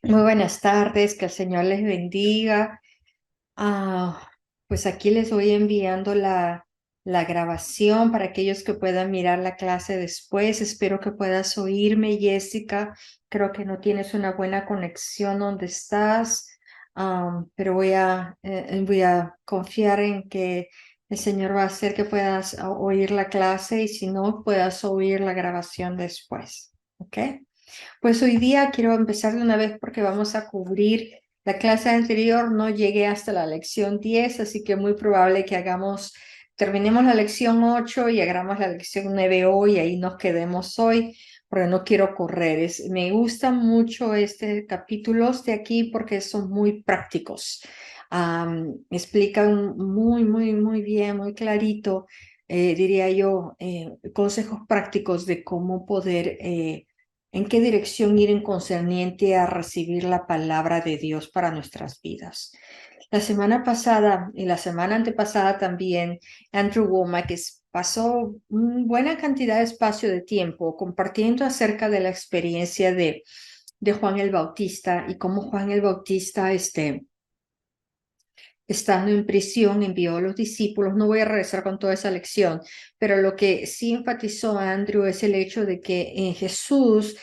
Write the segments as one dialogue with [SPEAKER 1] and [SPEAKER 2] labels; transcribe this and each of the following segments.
[SPEAKER 1] Muy buenas tardes, que el Señor les bendiga. Pues aquí les voy enviando la grabación para aquellos que puedan mirar la clase después. Espero que puedas oírme, Jessica. Creo que no tienes una buena conexión donde estás, pero voy a confiar en que el Señor va a hacer que puedas oír la clase y si no, puedas oír la grabación después. ¿Ok? Pues hoy día quiero empezar de una vez porque vamos a cubrir la clase anterior. No llegué hasta la lección 10, así que es muy probable que terminemos la lección 8 y hagamos la lección 9 hoy y ahí nos quedemos hoy, porque no quiero correr. Me gustan mucho este capítulos de aquí porque son muy prácticos. Explican muy bien, muy clarito, diría yo, consejos prácticos de cómo poder en qué dirección ir en concerniente a recibir la palabra de Dios para nuestras vidas. La semana pasada y la semana antepasada también, Andrew Womack pasó una buena cantidad de espacio de tiempo compartiendo acerca de la experiencia de Juan el Bautista y cómo Juan el Bautista, estando en prisión, envió a los discípulos. No voy a regresar con toda esa lección, pero lo que sí enfatizó Andrew es el hecho de que en Jesús,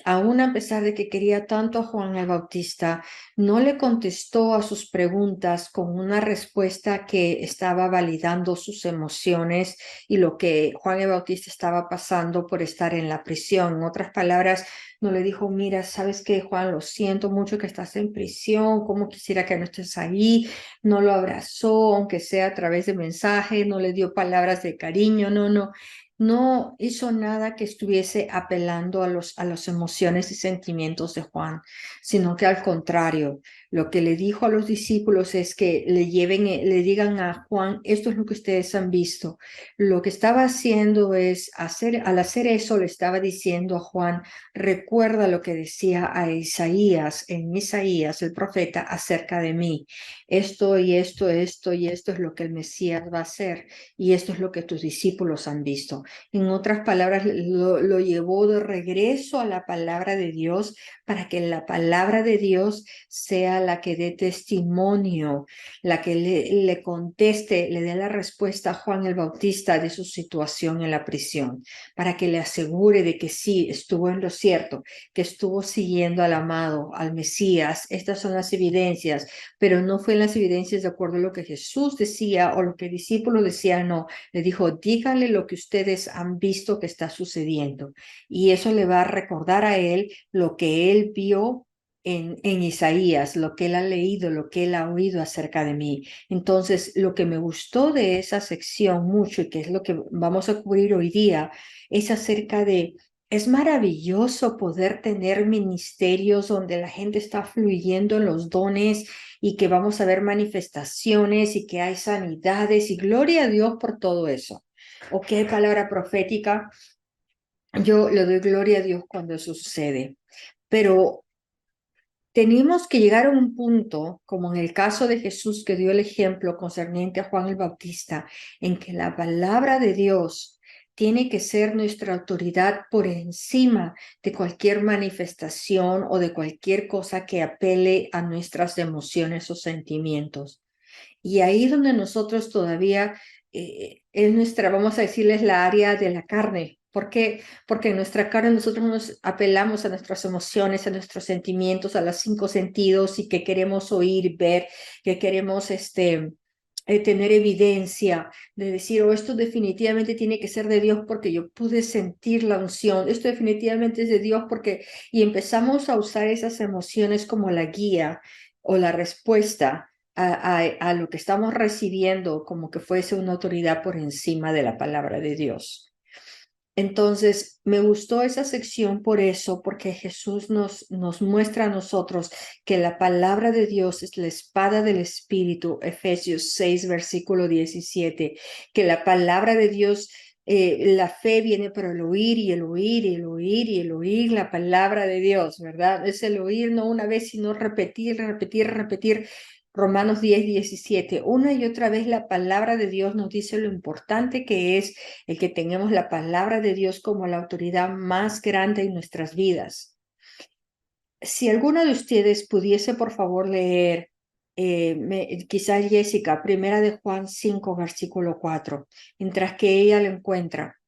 [SPEAKER 1] aún a pesar de que quería tanto a Juan el Bautista, no le contestó a sus preguntas con una respuesta que estaba validando sus emociones y lo que Juan el Bautista estaba pasando por estar en la prisión. En otras palabras, no le dijo, mira, ¿sabes qué, Juan? Lo siento mucho que estás en prisión, cómo quisiera que no estés ahí. No lo abrazó, aunque sea a través de mensajes, no le dio palabras de cariño, no hizo nada que estuviese apelando a las emociones y sentimientos de Juan, sino que al contrario, lo que le dijo a los discípulos es que le digan a Juan, esto es lo que ustedes han visto. Lo que estaba haciendo al hacer eso, le estaba diciendo a Juan, recuerda lo que decía a Isaías, en Isaías, el profeta, acerca de mí. Esto y esto es lo que el Mesías va a hacer y esto es lo que tus discípulos han visto. En otras palabras, lo llevó de regreso a la palabra de Dios para que la palabra de Dios sea la que dé testimonio, la que le conteste, le dé la respuesta a Juan el Bautista de su situación en la prisión, para que le asegure de que sí, estuvo en lo cierto, que estuvo siguiendo al amado, al Mesías. Estas son las evidencias, pero no fue en las evidencias de acuerdo a lo que Jesús decía o lo que el discípulo decía, no. Le dijo, díganle lo que ustedes han visto que está sucediendo. Y eso le va a recordar a él lo que él vio en Isaías, lo que él ha leído, lo que él ha oído acerca de mí. Entonces, lo que me gustó de esa sección mucho y que es lo que vamos a cubrir hoy día, es acerca de es maravilloso poder tener ministerios donde la gente está fluyendo en los dones y que vamos a ver manifestaciones y que hay sanidades y gloria a Dios por todo eso. ¿O qué palabra profética? Yo le doy gloria a Dios cuando eso sucede. Pero tenemos que llegar a un punto, como en el caso de Jesús que dio el ejemplo concerniente a Juan el Bautista, en que la palabra de Dios tiene que ser nuestra autoridad por encima de cualquier manifestación o de cualquier cosa que apele a nuestras emociones o sentimientos. Y ahí donde nosotros todavía es nuestra, vamos a decirles, la área de la carne. ¿Por qué? Porque en nuestra carne nosotros nos apelamos a nuestras emociones, a nuestros sentimientos, a los cinco sentidos y que queremos oír, ver, que queremos tener evidencia de decir, oh, esto definitivamente tiene que ser de Dios porque yo pude sentir la unción, esto definitivamente es de Dios porque, y empezamos a usar esas emociones como la guía o la respuesta a lo que estamos recibiendo como que fuese una autoridad por encima de la palabra de Dios. Entonces, me gustó esa sección por eso, porque Jesús nos muestra a nosotros que la palabra de Dios es la espada del Espíritu, Efesios 6, versículo 17, que la palabra de Dios, la fe viene por el oír y el oír y el oír y el oír la palabra de Dios, ¿verdad? Es el oír no una vez, sino repetir, repetir, repetir. Romanos 10, 17. Una y otra vez la palabra de Dios nos dice lo importante que es el que tengamos la palabra de Dios como la autoridad más grande en nuestras vidas. Si alguno de ustedes pudiese, por favor, leer, quizás Jessica, primera de Juan 5, versículo 4, mientras que ella lo encuentra.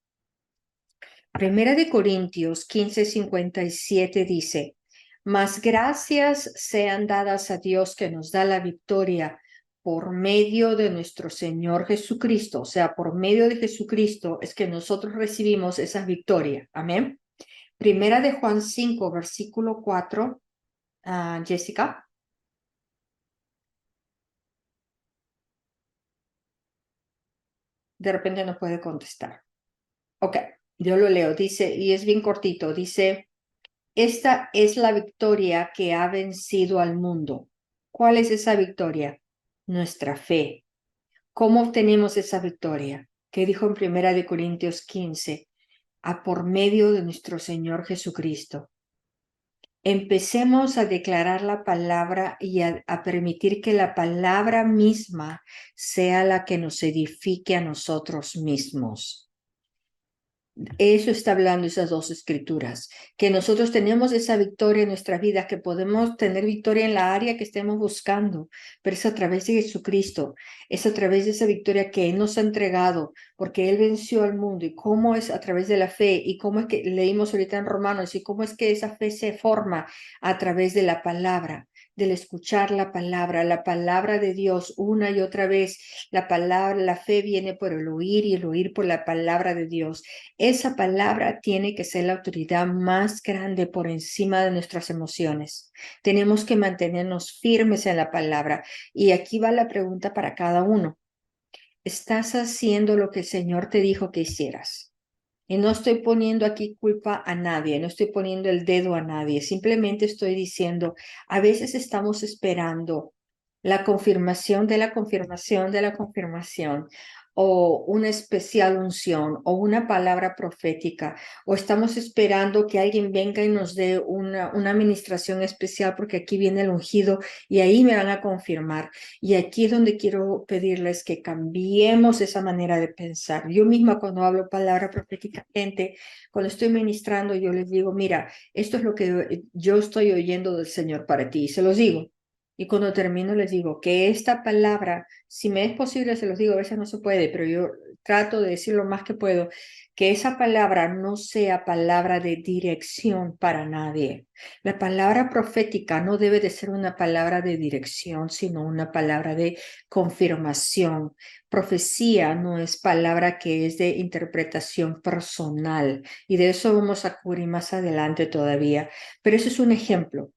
[SPEAKER 1] Primera de Corintios 15:57 dice, mas gracias sean dadas a Dios que nos da la victoria por medio de nuestro Señor Jesucristo. O sea, por medio de Jesucristo es que nosotros recibimos esa victoria. Amén. Primera de Juan 5, versículo 4. Jessica. De repente no puede contestar. Ok, yo lo leo. Dice, y es bien cortito, dice, esta es la victoria que ha vencido al mundo. ¿Cuál es esa victoria? Nuestra fe. ¿Cómo obtenemos esa victoria? ¿Qué dijo en Primera de Corintios 15? A por medio de nuestro Señor Jesucristo. Empecemos a declarar la palabra y a permitir que la palabra misma sea la que nos edifique a nosotros mismos. Eso está hablando esas dos escrituras, que nosotros tenemos esa victoria en nuestras vidas, que podemos tener victoria en la área que estemos buscando, pero es a través de Jesucristo, es a través de esa victoria que Él nos ha entregado, porque Él venció al mundo. ¿Y cómo es a través de la fe? ¿Y cómo es que leímos ahorita en Romanos? ¿Y cómo es que esa fe se forma? A través de la palabra, del escuchar la palabra de Dios una y otra vez. La palabra, la fe viene por el oír y el oír por la palabra de Dios. Esa palabra tiene que ser la autoridad más grande por encima de nuestras emociones. Tenemos que mantenernos firmes en la palabra. Y aquí va la pregunta para cada uno. ¿Estás haciendo lo que el Señor te dijo que hicieras? Y no estoy poniendo aquí culpa a nadie, no estoy poniendo el dedo a nadie, simplemente estoy diciendo, a veces estamos esperando la confirmación de la confirmación de la confirmación, o una especial unción, o una palabra profética, o estamos esperando que alguien venga y nos dé una administración especial porque aquí viene el ungido y ahí me van a confirmar. Y aquí es donde quiero pedirles que cambiemos esa manera de pensar. Yo misma cuando hablo palabra proféticamente, cuando estoy ministrando, yo les digo, mira, esto es lo que yo estoy oyendo del Señor para ti. Y se los digo. Y cuando termino les digo que esta palabra, si me es posible, se los digo, a veces no se puede, pero yo trato de decir lo más que puedo, que esa palabra no sea palabra de dirección para nadie. La palabra profética no debe de ser una palabra de dirección, sino una palabra de confirmación. Profecía no es palabra que es de interpretación personal, y de eso vamos a cubrir más adelante todavía, pero eso es un ejemplo.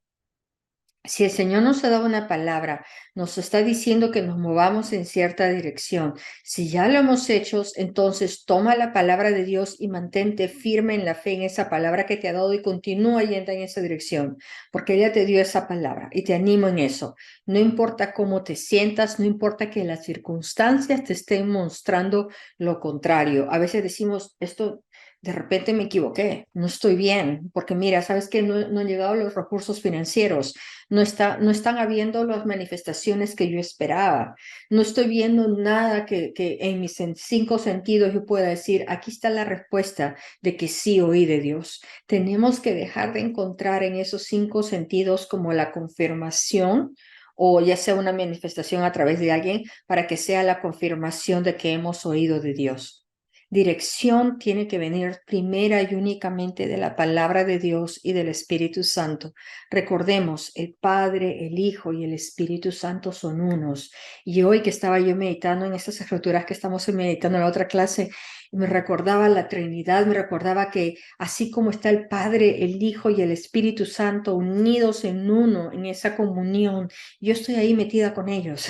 [SPEAKER 1] Si el Señor nos ha dado una palabra, nos está diciendo que nos movamos en cierta dirección. Si ya lo hemos hecho, entonces toma la palabra de Dios y mantente firme en la fe en esa palabra que te ha dado y continúa yendo en esa dirección, porque ella te dio esa palabra y te animo en eso. No importa cómo te sientas, no importa que las circunstancias te estén mostrando lo contrario. A veces decimos, esto de repente me equivoqué, no estoy bien, porque mira, sabes que no han llegado los recursos financieros, no están habiendo las manifestaciones que yo esperaba, no estoy viendo nada que en mis cinco sentidos yo pueda decir, aquí está la respuesta de que sí oí de Dios. Tenemos que dejar de encontrar en esos cinco sentidos como la confirmación o ya sea una manifestación a través de alguien para que sea la confirmación de que hemos oído de Dios. Dirección tiene que venir primera y únicamente de la palabra de Dios y del Espíritu Santo. Recordemos, el Padre, el Hijo y el Espíritu Santo son unos. Y hoy que estaba yo meditando en estas escrituras que estamos meditando en la otra clase, me recordaba la Trinidad, me recordaba que así como está el Padre, el Hijo y el Espíritu Santo unidos en uno, en esa comunión, yo estoy ahí metida con ellos.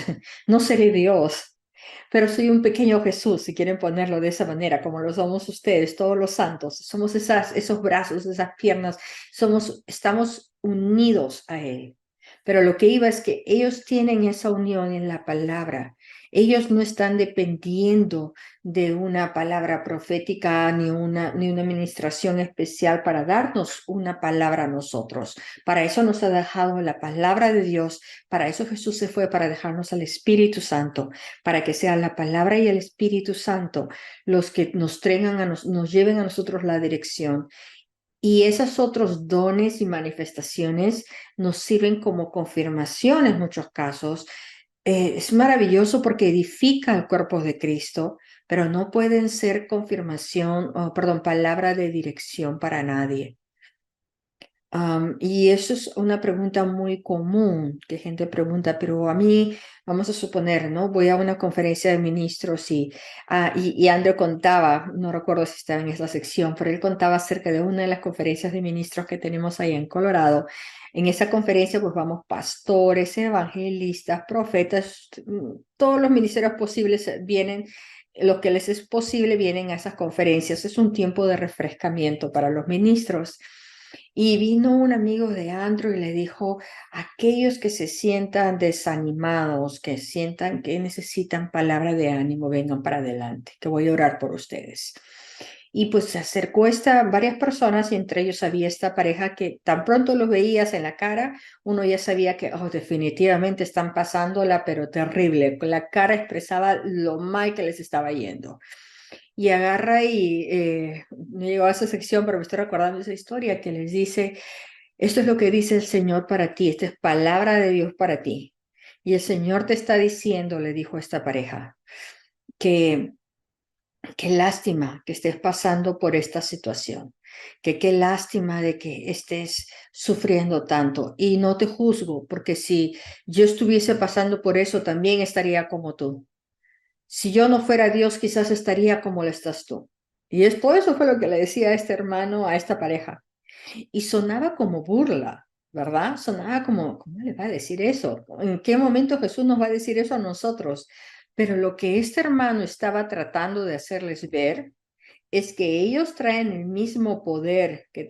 [SPEAKER 1] No seré Dios, pero soy un pequeño Jesús, si quieren ponerlo de esa manera, como lo somos ustedes, todos los santos. Somos esos brazos, esas piernas, estamos unidos a Él. Pero lo que iba es que ellos tienen esa unión en la palabra. Ellos no están dependiendo de una palabra profética ni una administración especial para darnos una palabra a nosotros. Para eso nos ha dejado la palabra de Dios. Para eso Jesús se fue, para dejarnos al Espíritu Santo, para que sea la palabra y el Espíritu Santo los que nos lleven a nosotros la dirección. Y esos otros dones y manifestaciones nos sirven como confirmación en muchos casos. Es maravilloso porque edifica el cuerpo de Cristo, pero no pueden ser confirmación, perdón, palabra de dirección para nadie. Y eso es una pregunta muy común que gente pregunta, pero a mí, vamos a suponer, ¿no? Voy a una conferencia de ministros y Andrew contaba, no recuerdo si estaba en esa sección, pero él contaba acerca de una de las conferencias de ministros que tenemos ahí en Colorado. En esa conferencia, pues vamos pastores, evangelistas, profetas, todos los ministerios posibles vienen. Lo que les es posible vienen a esas conferencias. Es un tiempo de refrescamiento para los ministros. Y vino un amigo de Andrew y le dijo, aquellos que se sientan desanimados, que sientan que necesitan palabra de ánimo, vengan para adelante, que voy a orar por ustedes. Y pues se acercó varias personas y entre ellos había esta pareja que tan pronto los veías en la cara, uno ya sabía que definitivamente están pasándola, pero terrible. La cara expresaba lo mal que les estaba yendo. Y agarra no llegó a esa sección, pero me estoy recordando esa historia que les dice, esto es lo que dice el Señor para ti, esta es palabra de Dios para ti. Y el Señor te está diciendo, le dijo a esta pareja, que qué lástima que estés pasando por esta situación, que qué lástima de que estés sufriendo tanto. Y no te juzgo, porque si yo estuviese pasando por eso, también estaría como tú. Si yo no fuera Dios, quizás estaría como lo estás tú. Y después eso fue lo que le decía a este hermano, a esta pareja. Y sonaba como burla, ¿verdad? Sonaba como, ¿cómo le va a decir eso? ¿En qué momento Jesús nos va a decir eso a nosotros? Pero lo que este hermano estaba tratando de hacerles ver es que ellos traen el mismo poder que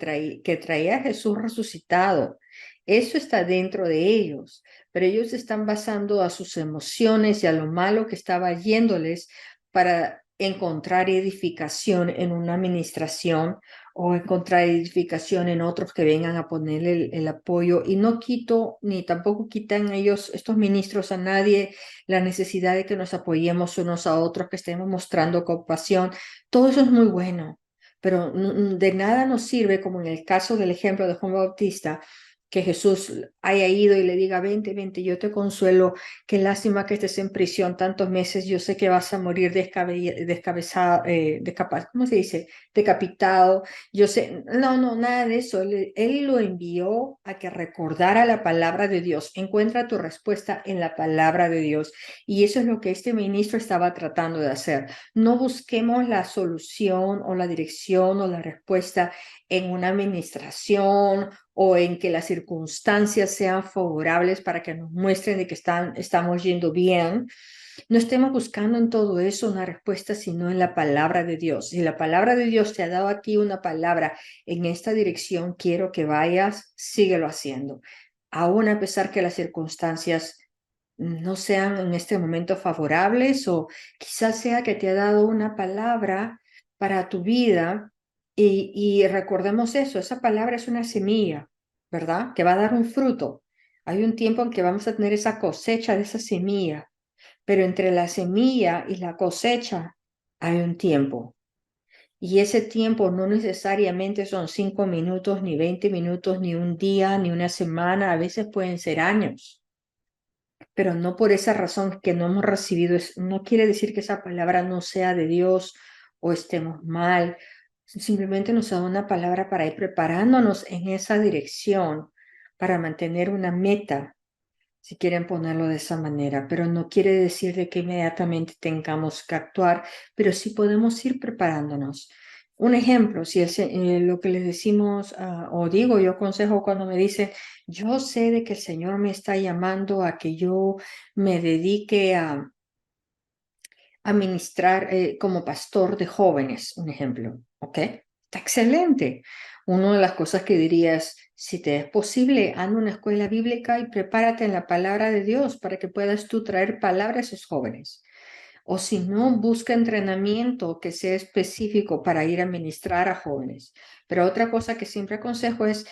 [SPEAKER 1] traía Jesús resucitado. Eso está dentro de ellos, pero ellos están basando a sus emociones y a lo malo que estaba yéndoles para encontrar edificación en una administración o encontrar edificación en otros que vengan a ponerle el apoyo. Y no quito ni tampoco quitan ellos, estos ministros, a nadie la necesidad de que nos apoyemos unos a otros, que estemos mostrando compasión. Todo eso es muy bueno, pero de nada nos sirve, como en el caso del ejemplo de Juan Bautista, que Jesús haya ido y le diga, vente, vente, yo te consuelo, qué lástima que estés en prisión tantos meses, yo sé que vas a morir descabezado, ¿cómo se dice? Decapitado, yo sé, no, no, nada de eso, él lo envió a que recordara la palabra de Dios, encuentra tu respuesta en la palabra de Dios, y eso es lo que este ministro estaba tratando de hacer. No busquemos la solución o la dirección o la respuesta en una administración o en que las circunstancias sean favorables para que nos muestren de que estamos yendo bien. No estemos buscando en todo eso una respuesta, sino en la palabra de Dios. Si la palabra de Dios te ha dado a ti una palabra en esta dirección, quiero que vayas, síguelo haciendo. Aún a pesar que las circunstancias no sean en este momento favorables, o quizás sea que te ha dado una palabra para tu vida y recordemos eso, esa palabra es una semilla, ¿verdad? Que va a dar un fruto. Hay un tiempo en que vamos a tener esa cosecha de esa semilla, pero entre la semilla y la cosecha hay un tiempo. Y ese tiempo no necesariamente son 5 minutos, ni 20 minutos, ni un día, ni una semana, a veces pueden ser años, pero no por esa razón que no hemos recibido, no quiere decir que esa palabra no sea de Dios o estemos mal. Simplemente nos da una palabra para ir preparándonos en esa dirección, para mantener una meta, si quieren ponerlo de esa manera, pero no quiere decir de que inmediatamente tengamos que actuar, pero sí podemos ir preparándonos. Un ejemplo, si es lo que les decimos, o digo, yo aconsejo cuando me dicen, yo sé de que el Señor me está llamando a que yo me dedique a administrar como pastor de jóvenes, un ejemplo, ¿ok? Está excelente. Una de las cosas que diría es, si te es posible, anda a una escuela bíblica y prepárate en la palabra de Dios para que puedas tú traer palabra a esos jóvenes. O si no, busca entrenamiento que sea específico para ir a ministrar a jóvenes. Pero otra cosa que siempre aconsejo es,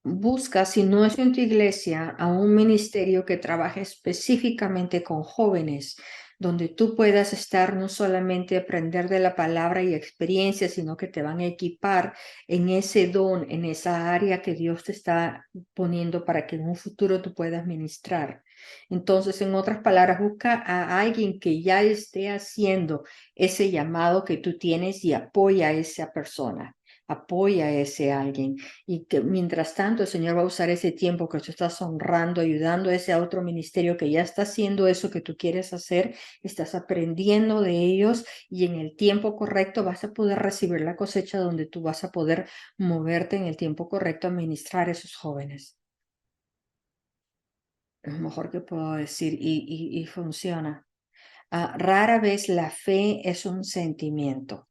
[SPEAKER 1] busca, si no es en tu iglesia, a un ministerio que trabaje específicamente con jóvenes, donde tú puedas estar no solamente aprender de la palabra y experiencia, sino que te van a equipar en ese don, en esa área que Dios te está poniendo para que en un futuro tú puedas ministrar. Entonces, en otras palabras, busca a alguien que ya esté haciendo ese llamado que tú tienes y apoya a esa persona. Apoya a ese alguien y que mientras tanto el Señor va a usar ese tiempo que tú estás honrando, ayudando a ese otro ministerio que ya está haciendo eso que tú quieres hacer, estás aprendiendo de ellos y en el tiempo correcto vas a poder recibir la cosecha donde tú vas a poder moverte en el tiempo correcto a ministrar a esos jóvenes. Es lo mejor que puedo decir y funciona. Rara vez la fe es un sentimiento.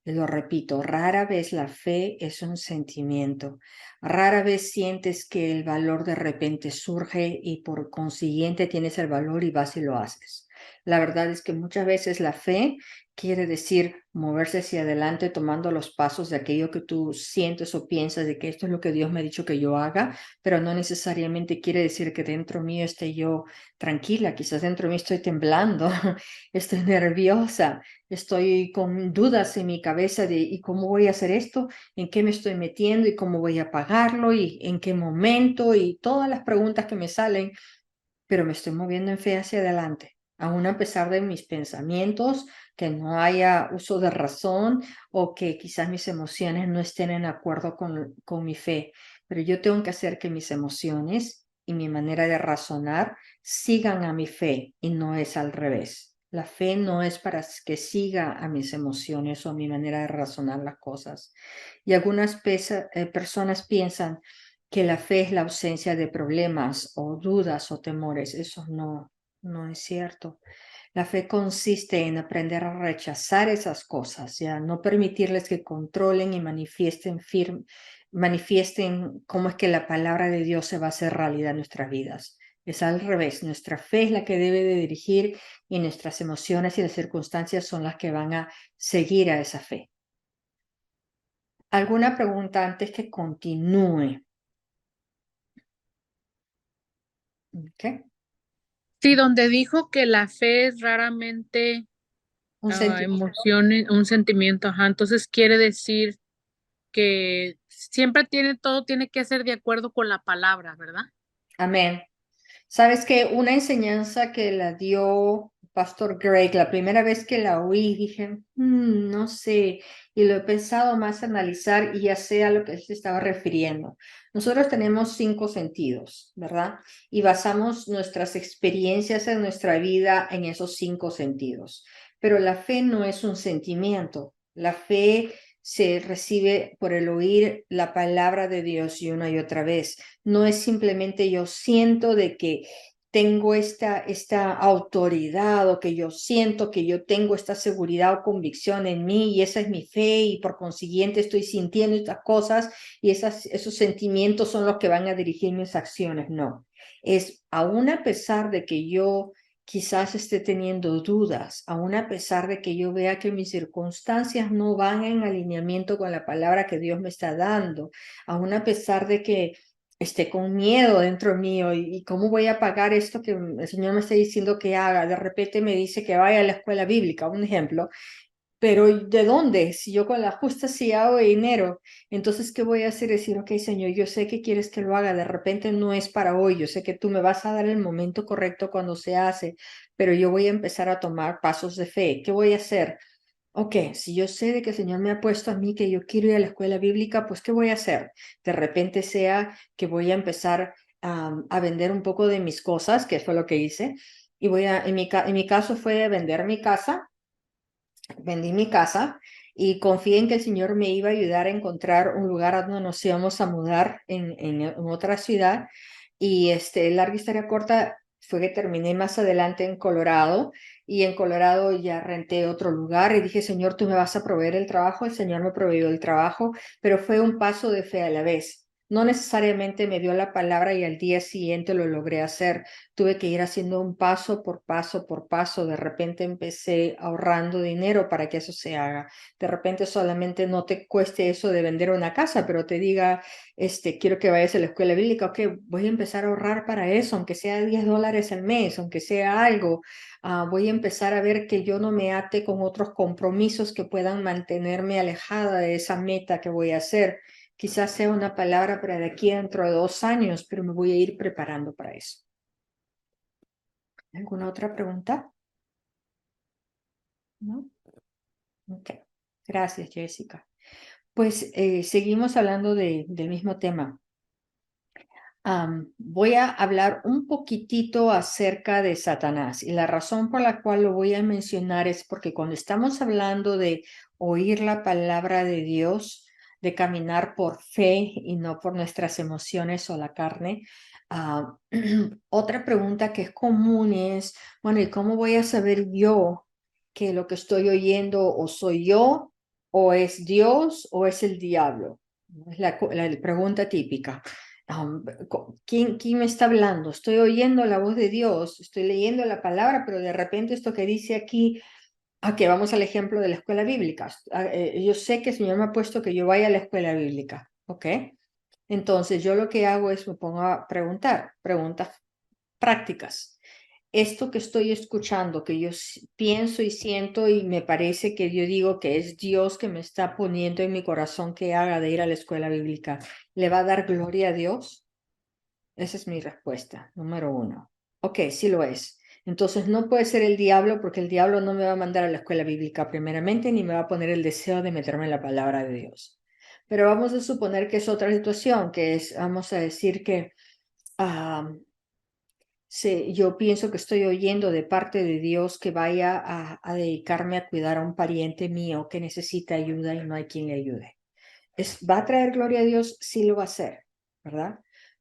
[SPEAKER 1] Lo repito, rara vez la fe es un sentimiento. Rara vez sientes que el valor de repente surge y por consiguiente tienes el valor y vas y lo haces. La verdad es que muchas veces la fe quiere decir moverse hacia adelante tomando los pasos de aquello que tú sientes o piensas de que esto es lo que Dios me ha dicho que yo haga, pero no necesariamente quiere decir que dentro mío esté yo tranquila. Quizás dentro mío estoy temblando, estoy nerviosa, estoy con dudas en mi cabeza de ¿y cómo voy a hacer esto? ¿En qué me estoy metiendo? ¿Y cómo voy a pagarlo? ¿Y en qué momento? Y todas las preguntas que me salen, pero me estoy moviendo en fe hacia adelante, aún a pesar de mis pensamientos, que no haya uso de razón o que quizás mis emociones no estén en acuerdo con mi fe. Pero yo tengo que hacer que mis emociones y mi manera de razonar sigan a mi fe y no es al revés. La fe no es para que siga a mis emociones o a mi manera de razonar las cosas. Y algunas personas piensan que la fe es la ausencia de problemas o dudas o temores. Eso no es cierto. La fe consiste en aprender a rechazar esas cosas, ya no permitirles que controlen y manifiesten cómo es que la palabra de Dios se va a hacer realidad en nuestras vidas. Es al revés, nuestra fe es la que debe de dirigir y nuestras emociones y las circunstancias son las que van a seguir a esa fe. ¿Alguna pregunta antes que continúe? Okay.
[SPEAKER 2] Sí, donde dijo que la fe es raramente
[SPEAKER 1] Un sentimiento.
[SPEAKER 2] emociones, un sentimiento, ajá. Entonces quiere decir que siempre todo tiene que ser de acuerdo con la palabra, ¿verdad?
[SPEAKER 1] Amén. Sabes que una enseñanza que la dio Pastor Greg, la primera vez que la oí, dije, no sé, y lo he pensado más analizar y ya sé a lo que él se estaba refiriendo. Nosotros tenemos 5 sentidos, ¿verdad? Y basamos nuestras experiencias en nuestra vida en esos 5 sentidos. Pero la fe no es un sentimiento. La fe se recibe por el oír la palabra de Dios y una y otra vez. No es simplemente yo siento de que tengo esta autoridad o que yo siento que yo tengo esta seguridad o convicción en mí y esa es mi fe y por consiguiente estoy sintiendo estas cosas y esos sentimientos son los que van a dirigir mis acciones. No, es aún a pesar de que yo quizás esté teniendo dudas, aún a pesar de que yo vea que mis circunstancias no van en alineamiento con la palabra que Dios me está dando, aún a pesar de que esté con miedo dentro mío y cómo voy a pagar esto que el Señor me está diciendo que haga. De repente me dice que vaya a la escuela bíblica, un ejemplo, pero ¿de dónde? Si yo con la justa sí hago dinero, entonces ¿qué voy a hacer? Decir, ok, Señor, yo sé que quieres que lo haga, de repente no es para hoy, yo sé que tú me vas a dar el momento correcto cuando se hace, pero yo voy a empezar a tomar pasos de fe. ¿Qué voy a hacer? Ok, si yo sé de que el Señor me ha puesto a mí que yo quiero ir a la escuela bíblica, pues ¿qué voy a hacer? De repente sea que voy a empezar a vender un poco de mis cosas, que fue lo que hice, y en mi caso fue vender mi casa, vendí mi casa y confié en que el Señor me iba a ayudar a encontrar un lugar a donde nos íbamos a mudar en otra ciudad. Y larga historia corta, fue que terminé más adelante en Colorado y en Colorado ya renté otro lugar y dije, Señor, tú me vas a proveer el trabajo. El Señor me proveyó el trabajo, pero fue un paso de fe a la vez. no necesariamente me dio la palabra y al día siguiente lo logré hacer. Tuve que ir haciendo un paso por paso por paso. De repente empecé ahorrando dinero para que eso se haga. De repente solamente no te cueste eso de vender una casa, pero te diga, quiero que vayas a la escuela bíblica, ok, voy a empezar a ahorrar para eso, aunque sea $10 al mes, aunque sea algo. Voy a empezar a ver que yo no me ate con otros compromisos que puedan mantenerme alejada de esa meta que voy a hacer. Quizás sea una palabra para de aquí dentro de 2 años, pero me voy a ir preparando para eso. ¿Alguna otra pregunta? ¿No? Ok. Gracias, Jessica. Pues seguimos hablando del mismo tema. Voy a hablar un poquitito acerca de Satanás y la razón por la cual lo voy a mencionar es porque cuando estamos hablando de oír la palabra de Dios, de caminar por fe y no por nuestras emociones o la carne, otra pregunta que es común es, bueno, ¿y cómo voy a saber yo que lo que estoy oyendo o soy yo o es Dios o es el diablo? Es la pregunta típica. ¿Quién me está hablando? Estoy oyendo la voz de Dios, estoy leyendo la palabra, pero de repente esto que dice aquí, que vamos al ejemplo de la escuela bíblica. Yo sé que el Señor me ha puesto que yo vaya a la escuela bíblica, ¿ok? Entonces yo lo que hago es me pongo a preguntar, preguntas prácticas. Esto que estoy escuchando, que yo pienso y siento y me parece que yo digo que es Dios que me está poniendo en mi corazón que haga de ir a la escuela bíblica, ¿le va a dar gloria a Dios? Esa es mi respuesta, número 1. Ok, sí lo es. Entonces no puede ser el diablo porque el diablo no me va a mandar a la escuela bíblica primeramente ni me va a poner el deseo de meterme en la palabra de Dios. Pero vamos a suponer que es otra situación, que es, vamos a decir que yo pienso que estoy oyendo de parte de Dios que vaya a dedicarme a cuidar a un pariente mío que necesita ayuda y no hay quien le ayude. ¿Va a traer gloria a Dios? Sí lo va a hacer, ¿verdad?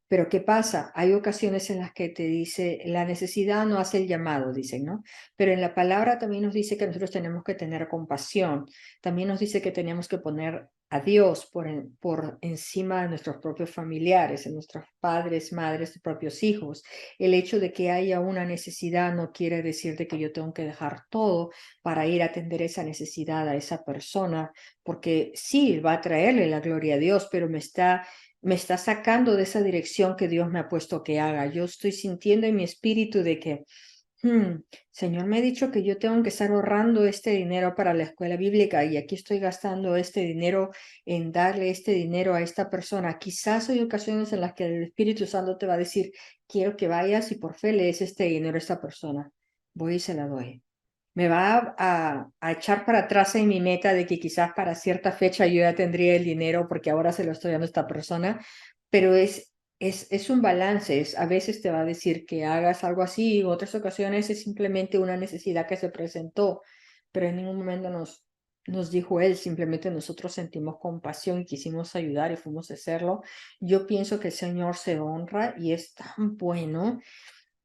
[SPEAKER 1] Pero ¿qué pasa? Hay ocasiones en las que te dice, la necesidad no hace el llamado, dicen, ¿no? Pero en la palabra también nos dice que nosotros tenemos que tener compasión. También nos dice que tenemos que poner a Dios por encima de nuestros propios familiares, de nuestros padres, madres, propios hijos. El hecho de que haya una necesidad no quiere decir de que yo tengo que dejar todo para ir a atender esa necesidad a esa persona, porque sí, va a traerle la gloria a Dios, pero me está sacando de esa dirección que Dios me ha puesto que haga. Yo estoy sintiendo en mi espíritu de que, Señor, me ha dicho que yo tengo que estar ahorrando este dinero para la escuela bíblica y aquí estoy gastando este dinero en darle este dinero a esta persona. Quizás hay ocasiones en las que el Espíritu Santo te va a decir, quiero que vayas y por fe le des este dinero a esta persona. Voy y se la doy. Me va a echar para atrás en mi meta de que quizás para cierta fecha yo ya tendría el dinero porque ahora se lo estoy dando a esta persona, pero es un balance. A veces te va a decir que hagas algo así, en otras ocasiones es simplemente una necesidad que se presentó, pero en ningún momento nos dijo él, simplemente nosotros sentimos compasión y quisimos ayudar y fuimos a hacerlo. Yo pienso que el Señor se honra y es tan bueno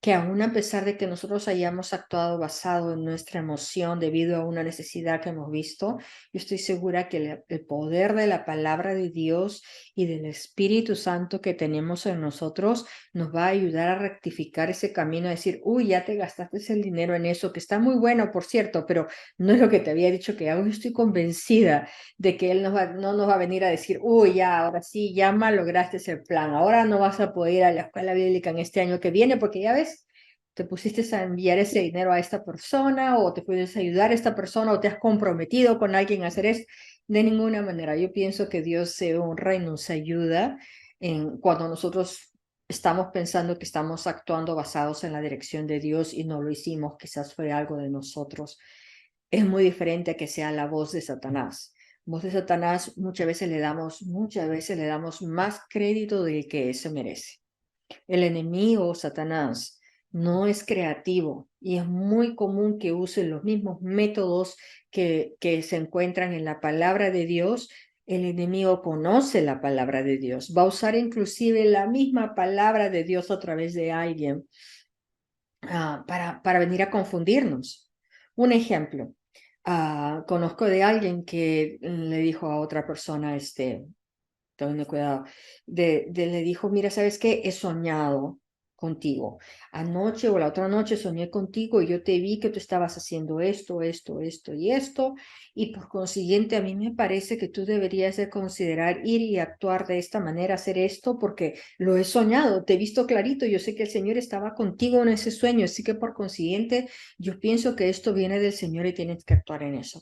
[SPEAKER 1] que aún a pesar de que nosotros hayamos actuado basado en nuestra emoción debido a una necesidad que hemos visto, yo estoy segura que el poder de la palabra de Dios y del Espíritu Santo que tenemos en nosotros nos va a ayudar a rectificar ese camino, a decir, uy, ya te gastaste el dinero en eso, que está muy bueno, por cierto, pero no es lo que te había dicho que hago. Yo estoy convencida de que Él no nos va a venir a decir, uy, ya, ahora sí, ya lograste ese plan, ahora no vas a poder ir a la escuela bíblica en este año que viene, porque ya ves, te pusiste a enviar ese dinero a esta persona o te puedes ayudar a esta persona o te has comprometido con alguien a hacer eso. De ninguna manera. Yo pienso que Dios se honra y nos ayuda cuando nosotros estamos pensando que estamos actuando basados en la dirección de Dios y no lo hicimos, quizás fue algo de nosotros. Es muy diferente a que sea la voz de Satanás. Voz de Satanás muchas veces le damos más crédito del que se merece. El enemigo, Satanás, no es creativo y es muy común que use los mismos métodos que se encuentran en la palabra de Dios. El enemigo conoce la palabra de Dios. Va a usar inclusive la misma palabra de Dios a través de alguien para venir a confundirnos. Un ejemplo. Conozco de alguien que le dijo a otra persona, ten cuidado, le dijo, mira, ¿sabes qué? He soñado contigo. Anoche o la otra noche soñé contigo y yo te vi que tú estabas haciendo esto, esto, esto y esto, y por consiguiente a mí me parece que tú deberías de considerar ir y actuar de esta manera, hacer esto, porque lo he soñado, te he visto clarito, yo sé que el Señor estaba contigo en ese sueño, así que por consiguiente yo pienso que esto viene del Señor y tienes que actuar en eso.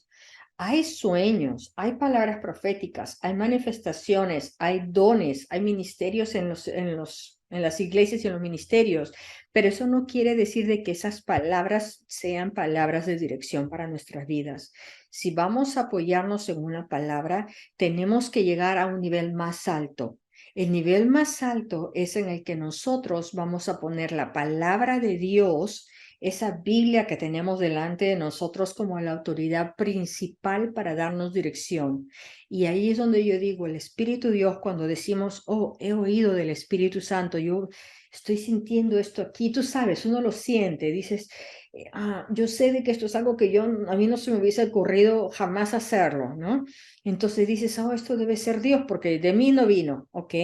[SPEAKER 1] Hay sueños, hay palabras proféticas, hay manifestaciones, hay dones, hay ministerios en las iglesias y en los ministerios, pero eso no quiere decir de que esas palabras sean palabras de dirección para nuestras vidas. Si vamos a apoyarnos en una palabra, tenemos que llegar a un nivel más alto. El nivel más alto es en el que nosotros vamos a poner la palabra de Dios, esa Biblia que tenemos delante de nosotros como la autoridad principal para darnos dirección. Y ahí es donde yo digo, el Espíritu Dios, cuando decimos, oh, he oído del Espíritu Santo, yo estoy sintiendo esto aquí, tú sabes, uno lo siente, dices, yo sé de que esto es algo que a mí no se me hubiese ocurrido jamás hacerlo, ¿no? Entonces dices, oh, esto debe ser Dios, porque de mí no vino, ¿ok?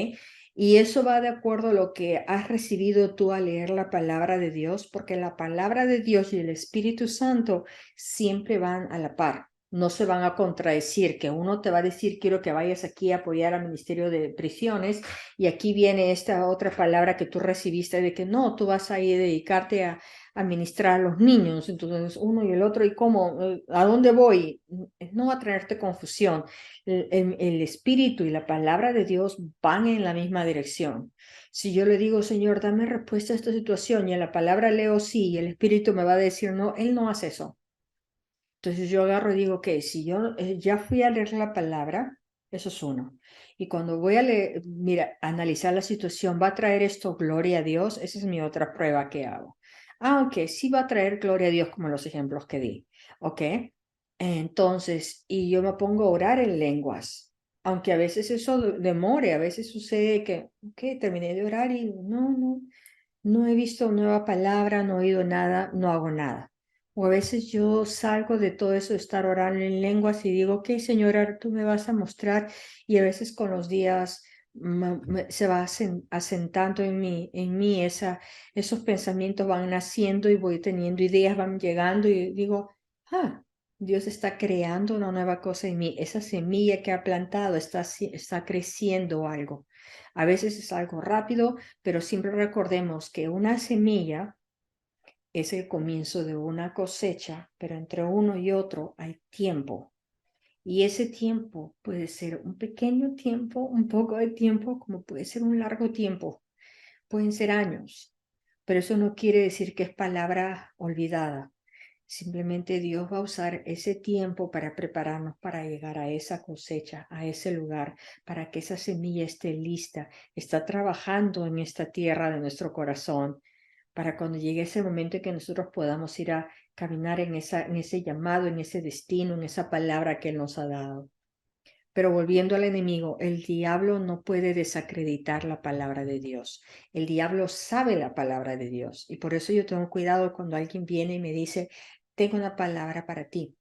[SPEAKER 1] Y eso va de acuerdo a lo que has recibido tú al leer la palabra de Dios, porque la palabra de Dios y el Espíritu Santo siempre van a la par. No se van a contradecir, que uno te va a decir, quiero que vayas aquí a apoyar al Ministerio de Prisiones, y aquí viene esta otra palabra que tú recibiste de que no, tú vas a ir a dedicarte a administrar a los niños. Entonces, uno y el otro, ¿y cómo? ¿A dónde voy? No va a traerte confusión. El Espíritu y la palabra de Dios van en la misma dirección. Si yo le digo, Señor, dame respuesta a esta situación, y en la palabra leo sí, y el Espíritu me va a decir no, Él no hace eso. Entonces yo agarro y digo, que si yo ya fui a leer la palabra, eso es uno. Y cuando voy a leer, mira, analizar la situación, ¿va a traer esto gloria a Dios? Esa es mi otra prueba que hago. Ok, sí va a traer gloria a Dios como los ejemplos que di. Ok, entonces, y yo me pongo a orar en lenguas. Aunque a veces eso demore, a veces sucede que, ok, terminé de orar y no he visto nueva palabra, no he oído nada, no hago nada. O a veces yo salgo de todo eso de estar orando en lenguas y digo, ok, Señora, tú me vas a mostrar. Y a veces con los días se va asentando en mí esos pensamientos van naciendo y voy teniendo ideas, van llegando y digo, Dios está creando una nueva cosa en mí. Esa semilla que ha plantado está creciendo algo. A veces es algo rápido, pero siempre recordemos que una semilla es el comienzo de una cosecha, pero entre uno y otro hay tiempo. Y ese tiempo puede ser un pequeño tiempo, un poco de tiempo, como puede ser un largo tiempo. Pueden ser años, pero eso no quiere decir que es palabra olvidada. Simplemente Dios va a usar ese tiempo para prepararnos para llegar a esa cosecha, a ese lugar, para que esa semilla esté lista, está trabajando en esta tierra de nuestro corazón, para cuando llegue ese momento en que nosotros podamos ir a caminar en ese llamado, en ese destino, en esa palabra que Él nos ha dado. Pero volviendo al enemigo, el diablo no puede desacreditar la palabra de Dios. El diablo sabe la palabra de Dios. Y por eso yo tengo cuidado cuando alguien viene y me dice, tengo una palabra para ti.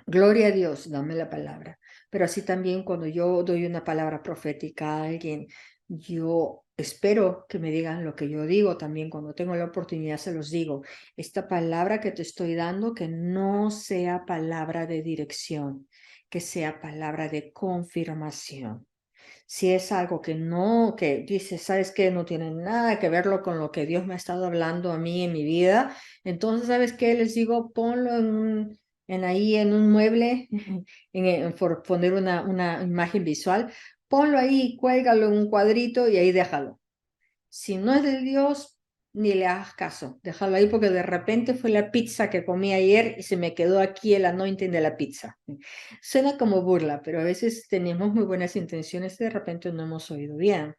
[SPEAKER 1] Gloria a Dios, dame la palabra. Pero así también cuando yo doy una palabra profética a alguien, yo espero que me digan lo que yo digo también. Cuando tengo la oportunidad se los digo. Esta palabra que te estoy dando, que no sea palabra de dirección, que sea palabra de confirmación. Si es algo que no, que dice, ¿sabes qué? No tiene nada que verlo con lo que Dios me ha estado hablando a mí en mi vida. Entonces, ¿sabes qué? Les digo, ponlo ahí en un mueble, por poner una imagen visual, ponlo ahí, cuélgalo en un cuadrito y ahí déjalo. Si no es de Dios, ni le hagas caso. Déjalo ahí porque de repente fue la pizza que comí ayer y se me quedó aquí el anointing de la pizza. Suena como burla, pero a veces tenemos muy buenas intenciones y de repente no hemos oído bien.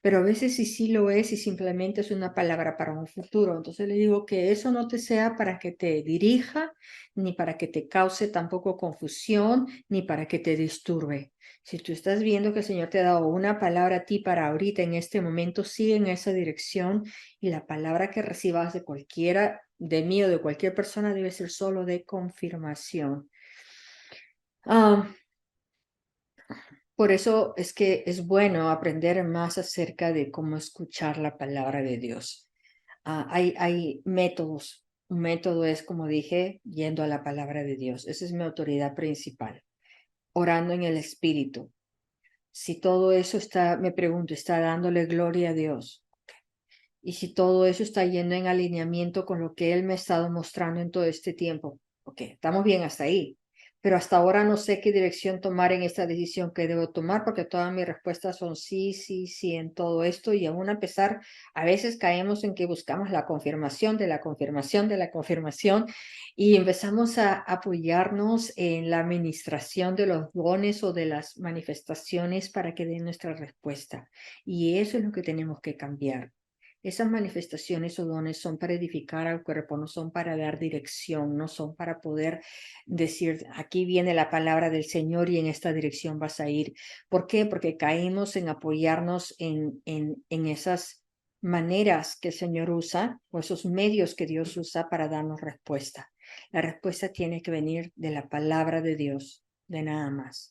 [SPEAKER 1] Pero a veces sí lo es y simplemente es una palabra para un futuro. Entonces le digo que eso no te sea para que te dirija, ni para que te cause tampoco confusión, ni para que te disturbe. Si tú estás viendo que el Señor te ha dado una palabra a ti para ahorita, en este momento, sigue en esa dirección y la palabra que recibas de cualquiera, de mí o de cualquier persona, debe ser solo de confirmación. Ah, Por eso es que es bueno aprender más acerca de cómo escuchar la palabra de Dios. Hay métodos. Un método es, como dije, yendo a la palabra de Dios. Esa es mi autoridad principal. Orando en el Espíritu. Si todo eso está, me pregunto, está dándole gloria a Dios. Y si todo eso está yendo en alineamiento con lo que Él me ha estado mostrando en todo este tiempo. Ok, estamos bien hasta ahí. Pero hasta ahora no sé qué dirección tomar en esta decisión que debo tomar porque todas mis respuestas son sí, sí, sí en todo esto. Y aún a pesar, a veces caemos en que buscamos la confirmación de la confirmación de la confirmación y empezamos a apoyarnos en la administración de los dones o de las manifestaciones para que den nuestra respuesta. Y eso es lo que tenemos que cambiar. Esas manifestaciones o dones son para edificar al cuerpo, no son para dar dirección, no son para poder decir, aquí viene la palabra del Señor y en esta dirección vas a ir. ¿Por qué? Porque caímos en apoyarnos en esas maneras que el Señor usa o esos medios que Dios usa para darnos respuesta. La respuesta tiene que venir de la palabra de Dios, de nada más.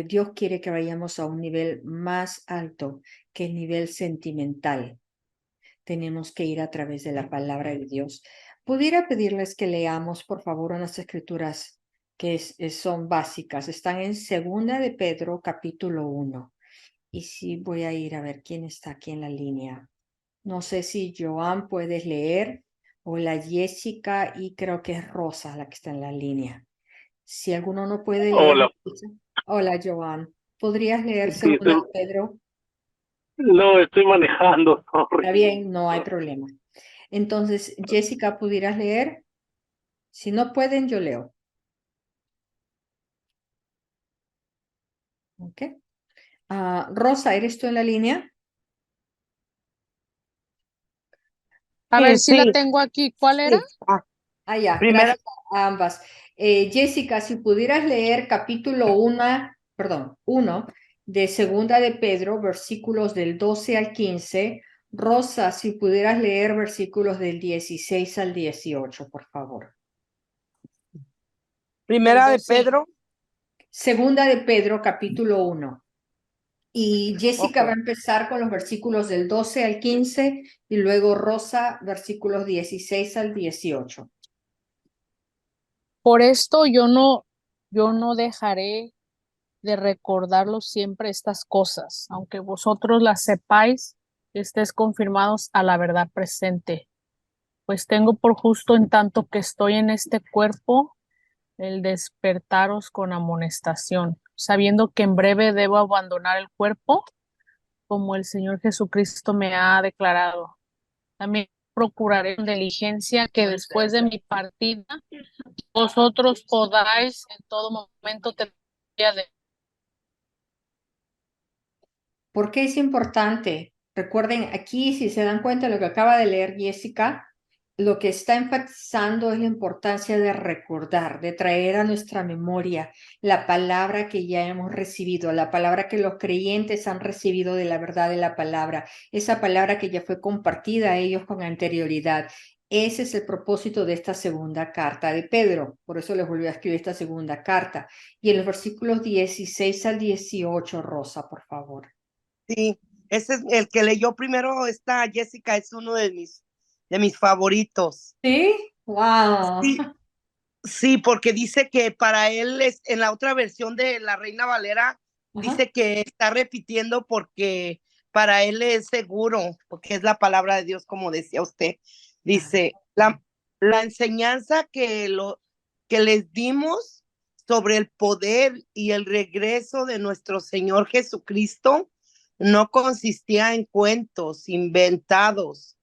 [SPEAKER 1] Dios quiere que vayamos a un nivel más alto que el nivel sentimental. Tenemos que ir a través de la palabra de Dios. Pudiera pedirles que leamos, por favor, unas escrituras que son básicas. Están en Segunda de Pedro, capítulo 1. Y sí, voy a ir a ver quién está aquí en la línea. No sé si Joan puedes leer o la Jessica y creo que es Rosa la que está en la línea. Si alguno no puede leer.
[SPEAKER 3] Hola,
[SPEAKER 1] Hola, Joan. ¿Podrías leer
[SPEAKER 3] sí,
[SPEAKER 1] Segunda de Pedro?
[SPEAKER 3] no estoy manejando,
[SPEAKER 1] Está
[SPEAKER 3] sorry.
[SPEAKER 1] bien, no hay problema. Entonces, Jessica, ¿pudieras leer? Si no pueden, yo leo. ¿Ok? Rosa, ¿eres tú en la línea?
[SPEAKER 2] A
[SPEAKER 3] Sí,
[SPEAKER 2] ver si la
[SPEAKER 3] sí,
[SPEAKER 2] tengo aquí. ¿Cuál era?
[SPEAKER 3] sí.
[SPEAKER 1] Ya,
[SPEAKER 3] Primera,
[SPEAKER 1] gracias a ambas. Jessica, si pudieras leer capítulo 1, perdón, 1 de Segunda de Pedro, versículos del 12 al 15. Rosa, si pudieras leer versículos del 16 al 18, por favor.
[SPEAKER 3] primera de Pedro.
[SPEAKER 1] Segunda de Pedro, capítulo 1. Y
[SPEAKER 3] Ok.
[SPEAKER 1] Jessica va a empezar con los versículos del 12 al 15 y luego Rosa, versículos 16 al 18.
[SPEAKER 2] Por esto yo no dejaré de recordarlo siempre estas cosas, aunque vosotros las sepáis, estéis confirmados a la verdad presente. Pues tengo por justo en tanto que estoy en este cuerpo el despertaros con amonestación, sabiendo que en breve debo abandonar el cuerpo, como el Señor Jesucristo me ha declarado. También procuraré con diligencia que después de mi partida vosotros podáis en todo momento tener de.
[SPEAKER 1] ¿Por qué es importante? Recuerden, aquí, si se dan cuenta de lo que acaba de leer Jessica, lo que está enfatizando es la importancia de recordar, de traer a nuestra memoria la palabra que ya hemos recibido, la palabra que los creyentes han recibido de la verdad de la palabra, esa palabra que ya fue compartida a ellos con anterioridad. Ese es el propósito de esta segunda carta de Pedro. Por eso les volví a escribir esta segunda carta. Y en los versículos 16 al 18, Rosa, por favor.
[SPEAKER 3] Sí, ese es el que leyó primero esta Jessica, es uno de mis favoritos.
[SPEAKER 1] ¿Sí? ¡Wow!
[SPEAKER 3] Sí, sí, porque dice que para él es, en la otra versión de la Reina Valera,
[SPEAKER 1] Ajá.
[SPEAKER 3] dice que está repitiendo porque para él es seguro, porque es la palabra de Dios, como decía usted.
[SPEAKER 1] Ah,
[SPEAKER 3] Dice, la enseñanza que les dimos sobre el poder y el regreso de nuestro Señor Jesucristo no consistía en cuentos inventados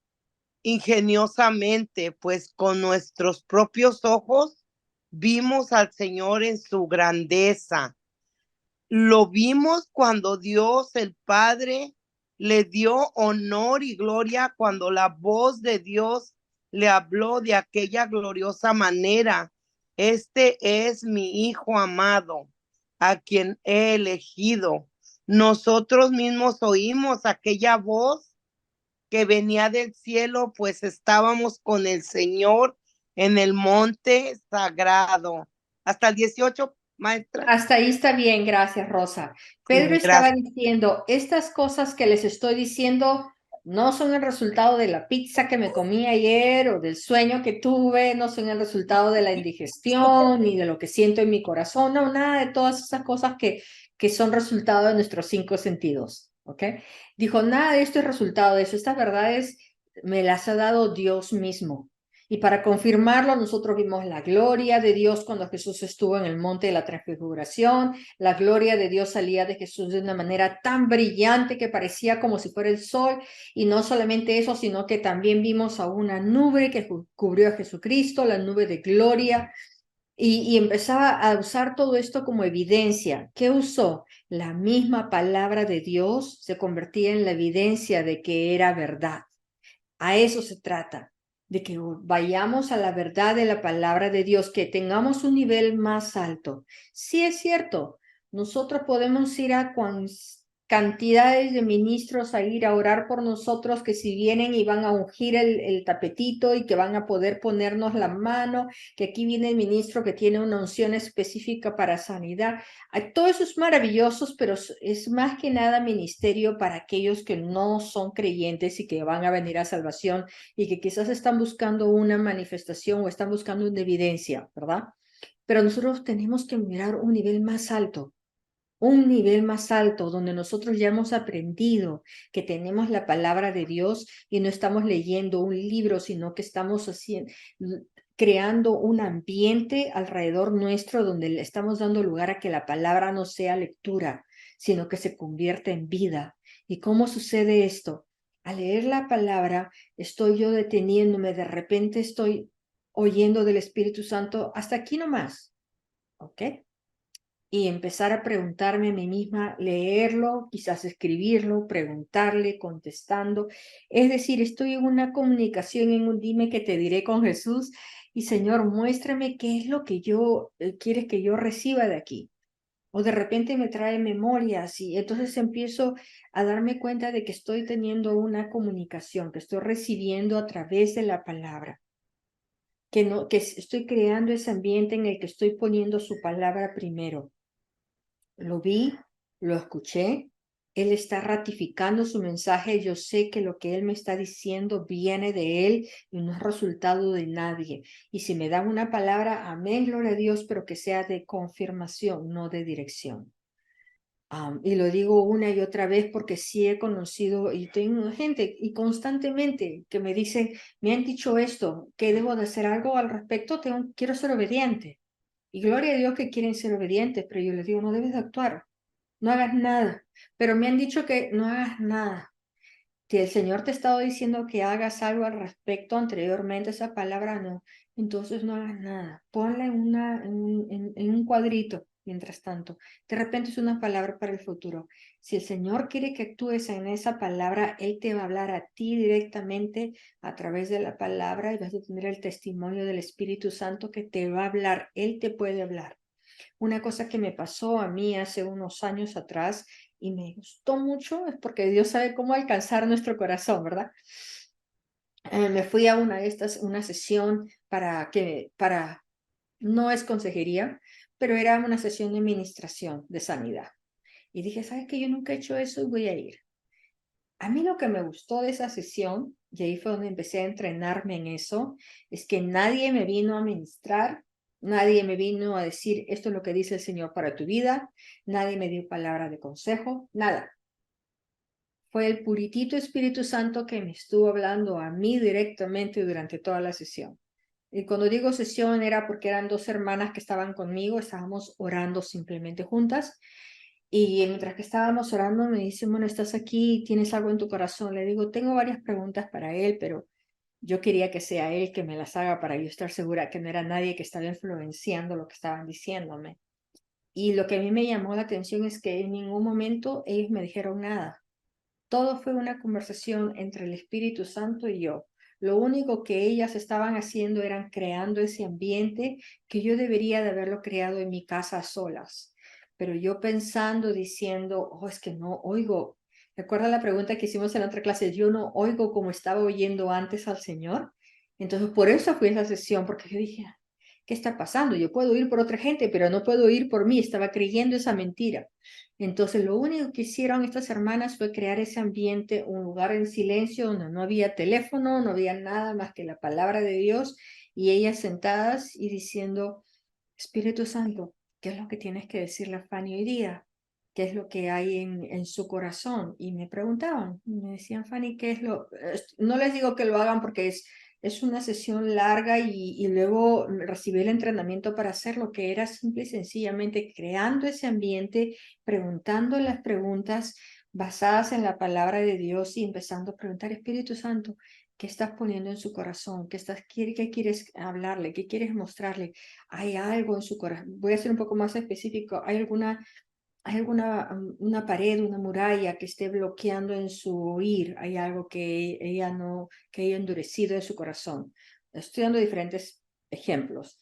[SPEAKER 3] ingeniosamente, pues con nuestros propios ojos vimos al Señor en su grandeza. Lo vimos cuando Dios el Padre le dio honor y gloria, cuando la voz de Dios le habló de aquella gloriosa manera. Este es mi Hijo amado, a quien he elegido. Nosotros mismos oímos aquella voz que venía del cielo, pues estábamos con el Señor en el monte sagrado. Hasta el 18, maestra?
[SPEAKER 1] Hasta ahí está bien, gracias, Rosa. Pedro estaba
[SPEAKER 3] Gracias.
[SPEAKER 1] diciendo, estas cosas que les estoy diciendo no son el resultado de la pizza que me comí ayer o del sueño que tuve, no son el resultado de la indigestión ni de lo que siento en mi corazón, no, nada de todas esas cosas que son resultado de nuestros 5 sentidos, ¿ok? Dijo, nada de esto es resultado de eso, estas verdades me las ha dado Dios mismo. Y para confirmarlo, nosotros vimos la gloria de Dios cuando Jesús estuvo en el monte de la transfiguración. La gloria de Dios salía de Jesús de una manera tan brillante que parecía como si fuera el sol. Y no solamente eso, sino que también vimos a una nube que cubrió a Jesucristo, la nube de gloria. Y empezaba a usar todo esto como evidencia. ¿Qué usó? La misma palabra de Dios se convertía en la evidencia de que era verdad. A eso se trata, de que vayamos a la verdad de la palabra de Dios, que tengamos un nivel más alto. Sí es cierto, nosotros podemos ir a cantidades de ministros a ir a orar por nosotros, que si vienen y van a ungir el tapetito y que van a poder ponernos la mano, que aquí viene el ministro que tiene una unción específica para sanidad. Todo eso es maravilloso, pero es más que nada ministerio para aquellos que no son creyentes y que van a venir a salvación y que quizás están buscando una manifestación o están buscando una evidencia, ¿verdad? Pero nosotros tenemos que mirar un nivel más alto, donde nosotros ya hemos aprendido que tenemos la palabra de Dios y no estamos leyendo un libro, sino que estamos creando un ambiente alrededor nuestro donde le estamos dando lugar a que la palabra no sea lectura, sino que se convierta en vida. ¿Y cómo sucede esto? Al leer la palabra, estoy yo deteniéndome, de repente estoy oyendo del Espíritu Santo hasta aquí nomás, ¿ok? Y empezar a preguntarme a mí misma, leerlo, quizás escribirlo, preguntarle, contestando. Es decir, estoy en una comunicación, en un dime que te diré con Jesús y Señor, muéstrame qué es lo que yo quieres que yo reciba de aquí. O de repente me trae memorias y entonces empiezo a darme cuenta de que estoy teniendo una comunicación, que estoy recibiendo a través de la palabra, que no, que estoy creando ese ambiente en el que estoy poniendo su palabra primero. Lo vi, lo escuché, él está ratificando su mensaje, yo sé que lo que él me está diciendo viene de él y no es resultado de nadie. Y si me dan una palabra, amén, gloria a Dios, pero que sea de confirmación, no de dirección. Y lo digo una y otra vez porque sí he conocido y tengo gente y constantemente que me dicen, me han dicho esto, que debo de hacer algo al respecto, quiero ser obediente. Y gloria a Dios que quieren ser obedientes, pero yo les digo, no debes de actuar, no hagas nada. Pero me han dicho que no hagas nada. Si el Señor te ha estado diciendo que hagas algo al respecto anteriormente, esa palabra no, entonces no hagas nada. Ponla en un cuadrito mientras tanto. De repente es una palabra para el futuro. Si el Señor quiere que actúes en esa palabra, Él te va a hablar a ti directamente a través de la palabra y vas a tener el testimonio del Espíritu Santo que te va a hablar. Él te puede hablar. Una cosa que me pasó a mí hace unos años atrás y me gustó mucho es porque Dios sabe cómo alcanzar nuestro corazón, ¿verdad? Me fui a una sesión no es consejería, pero era una sesión de administración de sanidad. Y dije, ¿sabes qué? Yo nunca he hecho eso y voy a ir. A mí lo que me gustó de esa sesión, y ahí fue donde empecé a entrenarme en eso, es que nadie me vino a ministrar, nadie me vino a decir, esto es lo que dice el Señor para tu vida, nadie me dio palabra de consejo, nada. Fue el puritito Espíritu Santo que me estuvo hablando a mí directamente durante toda la sesión. Y cuando digo sesión era porque eran 2 hermanas que estaban conmigo, estábamos orando simplemente juntas. Y mientras que estábamos orando me dice, bueno, estás aquí, tienes algo en tu corazón. Le digo, tengo varias preguntas para él, pero yo quería que sea él que me las haga para yo estar segura que no era nadie que estaba influenciando lo que estaban diciéndome. Y lo que a mí me llamó la atención es que en ningún momento ellos me dijeron nada. Todo fue una conversación entre el Espíritu Santo y yo. Lo único que ellas estaban haciendo eran creando ese ambiente que yo debería de haberlo creado en mi casa a solas. Pero yo pensando, diciendo, oh, es que no oigo. ¿Recuerda la pregunta que hicimos en la otra clase? Yo no oigo como estaba oyendo antes al Señor. Entonces, por eso fui a esa sesión, porque yo dije, ¿qué está pasando? Yo puedo ir por otra gente, pero no puedo ir por mí. Estaba creyendo esa mentira. Entonces, lo único que hicieron estas hermanas fue crear ese ambiente, un lugar en silencio donde no había teléfono, no había nada más que la palabra de Dios y ellas sentadas y diciendo, Espíritu Santo, ¿qué es lo que tienes que decirle a Fanny hoy día? ¿Qué es lo que hay en su corazón? Y me preguntaban, me decían, Fanny, ¿qué es lo? No les digo que lo hagan porque es una sesión larga y luego recibí el entrenamiento para hacer lo que era simple y sencillamente creando ese ambiente, preguntando las preguntas basadas en la palabra de Dios y empezando a preguntar, Espíritu Santo, ¿qué estás poniendo en su corazón? ¿Qué quieres hablarle? ¿Qué quieres mostrarle? ¿Hay algo en su corazón? Voy a ser un poco más específico. ¿Hay alguna una pared, una muralla que esté bloqueando en su oír? ¿Hay algo que ella no, que haya endurecido en su corazón? Estoy dando diferentes ejemplos.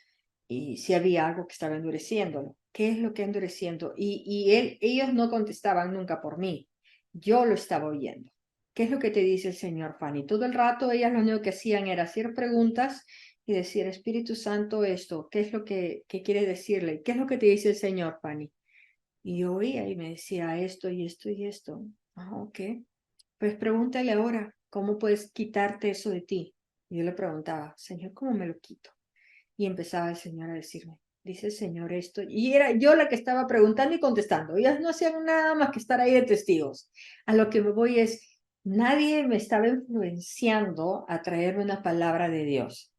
[SPEAKER 1] Y si había algo que estaba endureciéndolo. ¿Qué es lo que endureciendo? Ellos no contestaban nunca por mí. Yo lo estaba oyendo. ¿Qué es lo que te dice el Señor, Fanny? Todo el rato ellas lo único que hacían era hacer preguntas y decir, Espíritu Santo, esto, ¿qué es lo que quiere decirle? ¿Qué es lo que te dice el Señor, Fanny? Y yo oía y me decía esto y esto y esto. Ah, ok. Pues pregúntale ahora, ¿cómo puedes quitarte eso de ti? Y yo le preguntaba, Señor, ¿cómo me lo quito? Y empezaba el Señor a decirme, dice el Señor esto. Y era yo la que estaba preguntando y contestando. Ellas no hacían nada más que estar ahí de testigos. A lo que me voy es, nadie me estaba influenciando a traerme una palabra de Dios.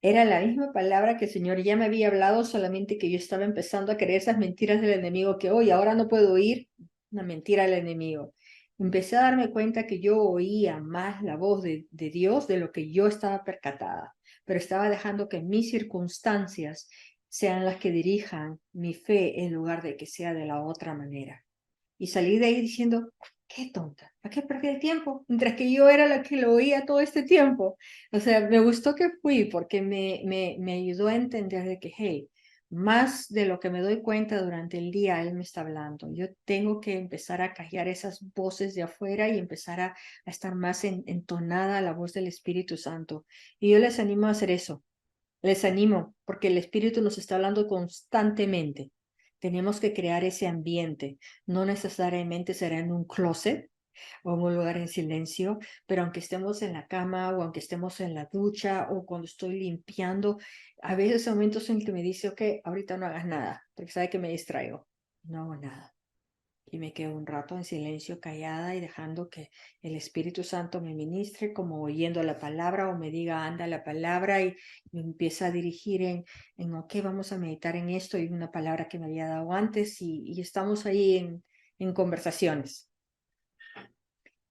[SPEAKER 1] Era la misma palabra que el Señor ya me había hablado, solamente que yo estaba empezando a creer esas mentiras del enemigo que hoy, ahora no puedo oír una mentira del enemigo. Empecé a darme cuenta que yo oía más la voz de Dios de lo que yo estaba percatada, pero estaba dejando que mis circunstancias sean las que dirijan mi fe en lugar de que sea de la otra manera. Y salí de ahí diciendo, qué tonta, ¿para qué perdí el tiempo? Mientras que yo era la que lo oía todo este tiempo. O sea, me gustó que fui porque me ayudó a entender de que, hey, más de lo que me doy cuenta durante el día, Él me está hablando. Yo tengo que empezar a callar esas voces de afuera y empezar a estar más entonada a la voz del Espíritu Santo. Y yo les animo a hacer eso. Les animo porque el Espíritu nos está hablando constantemente. Tenemos que crear ese ambiente. No necesariamente será en un closet o en un lugar en silencio, pero aunque estemos en la cama o aunque estemos en la ducha o cuando estoy limpiando, a veces hay momentos en que me dice, ok, ahorita no hagas nada, porque sabe que me distraigo. No hago nada y me quedo un rato en silencio, callada y dejando que el Espíritu Santo me ministre, como oyendo la palabra o me diga, anda la palabra y me empieza a dirigir ok, vamos a meditar en esto y una palabra que me había dado antes y estamos ahí en conversaciones.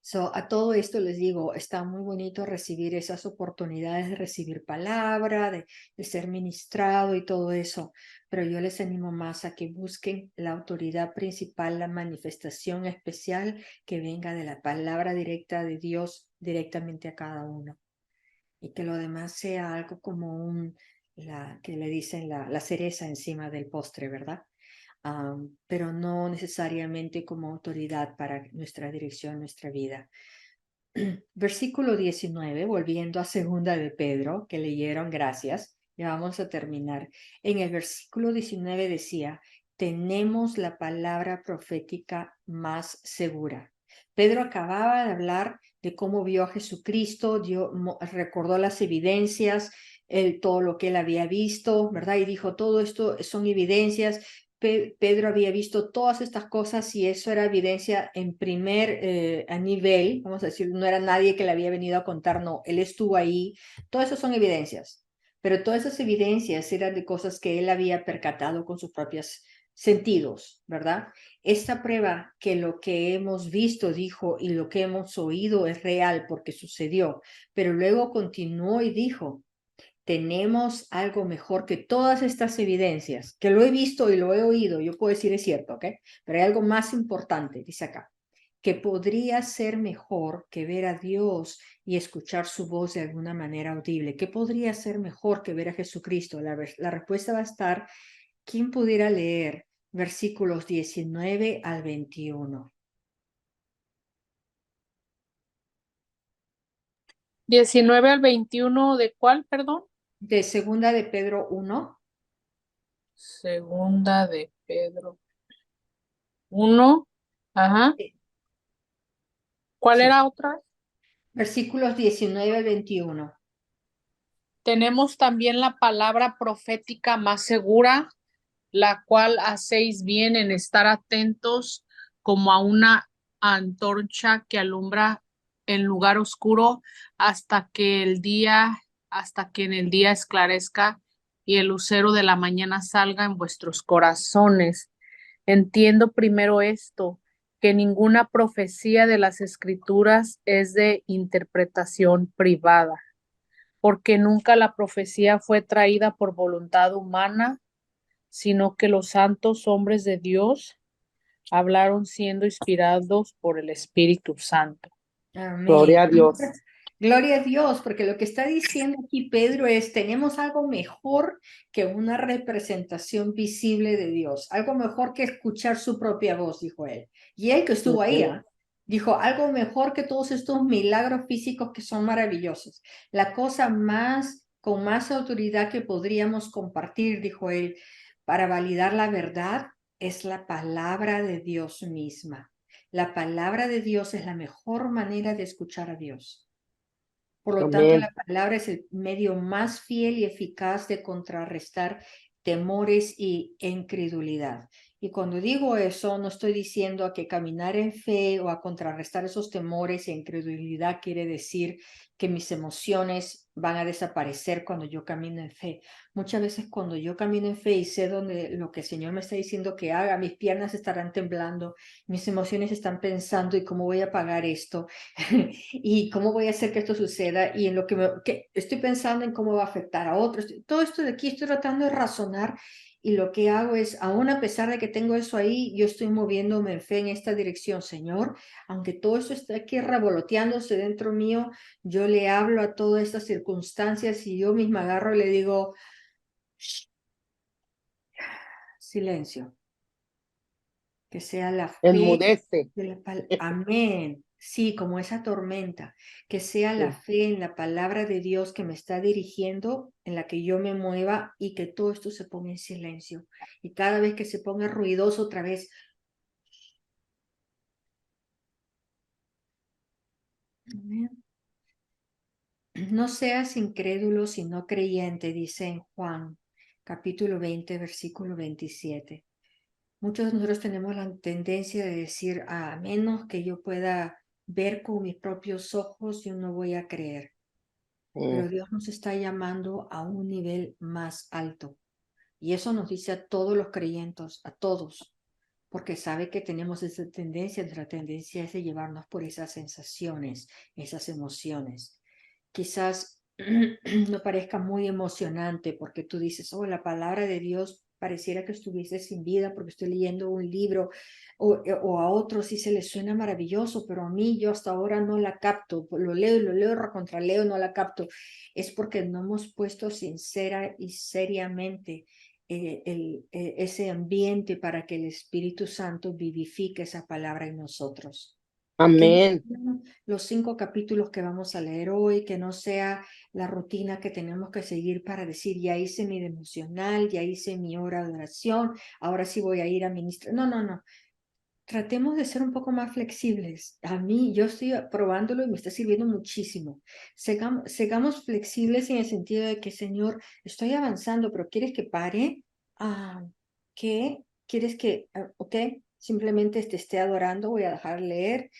[SPEAKER 1] So, a todo esto les digo, está muy bonito recibir esas oportunidades de recibir palabra, de ser ministrado y todo eso, pero yo les animo más a que busquen la autoridad principal, la manifestación especial que venga de la palabra directa de Dios directamente a cada uno y que lo demás sea algo como que le dicen la cereza encima del postre, ¿verdad? Pero no necesariamente como autoridad para nuestra dirección, nuestra vida. Versículo 19, volviendo a segunda de Pedro, que leyeron, gracias, ya vamos a terminar. En el versículo 19 decía, tenemos la palabra profética más segura. Pedro acababa de hablar de cómo vio a Jesucristo, recordó las evidencias, todo lo que él había visto, ¿verdad? Y dijo, todo esto son evidencias. Pedro había visto todas estas cosas y eso era evidencia en a nivel, vamos a decir, no era nadie que le había venido a contar, no, él estuvo ahí, todas esas son evidencias, pero todas esas evidencias eran de cosas que él había percatado con sus propios sentidos, ¿verdad? Esta prueba que lo que hemos visto, dijo, y lo que hemos oído es real porque sucedió, pero luego continuó y dijo, tenemos algo mejor que todas estas evidencias, que lo he visto y lo he oído, yo puedo decir es cierto, ¿ok? Pero hay algo más importante, dice acá, que podría ser mejor que ver a Dios y escuchar su voz de alguna manera audible. ¿Qué podría ser mejor que ver a Jesucristo? La respuesta va a estar, ¿quién pudiera leer versículos 19 al 21?
[SPEAKER 2] 19 al 21, ¿de cuál, perdón?
[SPEAKER 1] De segunda de Pedro 1.
[SPEAKER 2] Segunda de Pedro 1. Ajá. ¿Cuál
[SPEAKER 1] Sí.
[SPEAKER 2] era otra?
[SPEAKER 1] Versículos 19 al 21.
[SPEAKER 2] Tenemos también la palabra profética más segura, la cual hacéis bien en estar atentos como a una antorcha que alumbra en lugar oscuro hasta que hasta que en el día esclarezca y el lucero de la mañana salga en vuestros corazones. Entiendo primero esto, que ninguna profecía de las escrituras es de interpretación privada, porque nunca la profecía fue traída por voluntad humana, sino que los santos hombres de Dios hablaron siendo inspirados por el Espíritu Santo.
[SPEAKER 3] Gloria
[SPEAKER 1] Amén.
[SPEAKER 3] a Dios.
[SPEAKER 1] Gloria a Dios, porque lo que está diciendo aquí Pedro es, tenemos algo mejor que una representación visible de Dios, algo mejor que escuchar su propia voz, dijo él. Y él que estuvo ahí, dijo, algo mejor que todos estos milagros físicos que son maravillosos. La cosa con más autoridad que podríamos compartir, dijo él, para validar la verdad, es la palabra de Dios misma. La palabra de Dios es la mejor manera de escuchar a Dios. Por lo tanto,
[SPEAKER 3] Amén.
[SPEAKER 1] la palabra es el medio más fiel y eficaz de contrarrestar temores y incredulidad. Y cuando digo eso, no estoy diciendo a que caminar en fe o a contrarrestar esos temores e incredulidad quiere decir que mis emociones van a desaparecer cuando yo camino en fe. Muchas veces cuando yo camino en fe y sé lo que el Señor me está diciendo que haga, mis piernas estarán temblando, mis emociones están pensando, ¿y cómo voy a pagar esto? ¿Y cómo voy a hacer que esto suceda? Y en lo que estoy pensando en cómo va a afectar a otros. Todo esto de aquí estoy tratando de razonar y lo que hago es, aún a pesar de que tengo eso ahí, yo estoy moviéndome en fe en esta dirección. Señor, aunque todo esto está aquí revoloteándose dentro mío, yo le hablo a todas estas circunstancias y yo misma agarro y le digo, "Shh, silencio, que sea la fe
[SPEAKER 3] Enmudece.
[SPEAKER 1] de amén. Sí, como esa tormenta, que sea la
[SPEAKER 3] Sí.
[SPEAKER 1] fe en la palabra de Dios que me está dirigiendo, en la que yo me mueva y que todo esto se ponga en silencio. Y cada vez que se ponga ruidoso otra vez, amén. No seas incrédulo sino creyente, dice en Juan, capítulo 20, versículo 27. Muchos de nosotros tenemos la tendencia de decir, a menos que yo pueda ver con mis propios ojos, yo no voy a creer. Pero Dios nos está llamando a un nivel más alto. Y eso nos dice a todos los creyentes, a todos, porque sabe que tenemos esa tendencia, nuestra tendencia es de llevarnos por esas sensaciones, esas emociones. Quizás no parezca muy emocionante porque tú dices, oh, la palabra de Dios pareciera que estuviese sin vida porque estoy leyendo un libro o a otros sí se les suena maravilloso, pero a mí yo hasta ahora no la capto, lo leo y lo leo, recontraleo, no la capto. Es porque no hemos puesto sincera y seriamente ese ambiente para que el Espíritu Santo vivifique esa palabra en nosotros. Que no
[SPEAKER 3] Amén.
[SPEAKER 1] sean los 5 capítulos que vamos a leer hoy, que no sea la rutina que tenemos que seguir para decir, ya hice mi devocional, ya hice mi hora de oración, ahora sí voy a ir a ministrar. No, no, no. Tratemos de ser un poco más flexibles. A mí, yo estoy probándolo y me está sirviendo muchísimo. Segamos flexibles en el sentido de que, Señor, estoy avanzando, pero ¿quieres que pare? ¿Qué? ¿Quieres que, ok, simplemente te esté adorando? Voy a dejar leer